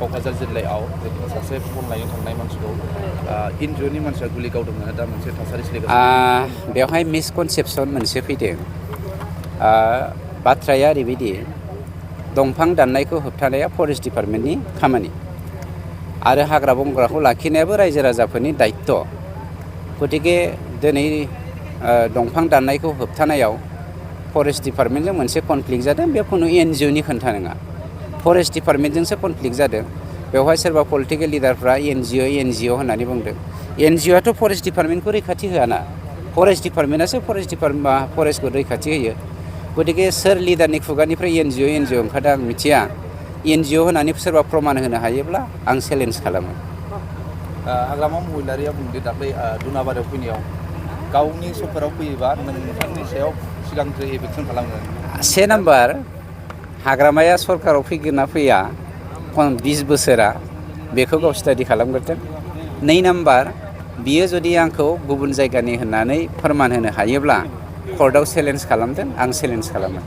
क'क्राझार जिल्लायाव सासे फन लायनो थांनाय मानसिखौ एनजिअ'नि मानसिया गुलि गावदोंमोन दा मोनसे थासारि सोलिगासिनो बेवहाय मिसकनसेपसन मोनसे फैदों बाथ्राया ओरैबायदि दंफां दाननायखौ होबथानाया फरेस्ट डिपार्टमेन्टनि खामानि आरो हाग्रा बंग्राखौ लाखिनायाबो रायजो राजाफोरनि दायित्व गतिके दिनै दंफां दाननायखौ होबथानायाव फरेस्ट डिपार्टमेन्टजों मोनसे कनफ्लिक्ट जादों बे खुनु एनजिअ'नि खोन्था नङा फरेस्ट डिपार्टमेन्टजोंसो कनफ्लिक्ट जादों बेवहाय सोरबा पलिटिकेल लिडारफ्रा एनजिअ होननानै बुंदों एनजिअ'आथ' फरेस्ट डिपार्टमेन्टखौ रैखाथि होआना फरेस्ट डिपार्टमेन्टआसो फरेस्टखौ रैखाथि होयो गतिके सोर लिडारनि खुगानिफ्राय एनजिअ ओंखारदों आं मिथिया एनजिअ होननानै सोरबा प्रमान होनो हायोब्ला आं चेलेन्ज खालामो हाग्रामा महिलारिया बुंदों दाख्लै दुनाबारियाव फैनायाव गावनि सरकाराव फैयोबा नोंथांनि सायाव सिगांग्रो एभेक्सन खालामगोन से नाम्बार हाग्रामाया सरकाराव फैगोन ना फैया 20 बोसोरा बेखौ गाव स्टाडि खालामग्रोथों 2 नाम्बार बियो जुदि आंखौ गुबुन जायगानि होननानै फोरमान होनो हायोब्ला कर्टआव चेलेन्ज खालामदों आं चेलेन्ज खालामो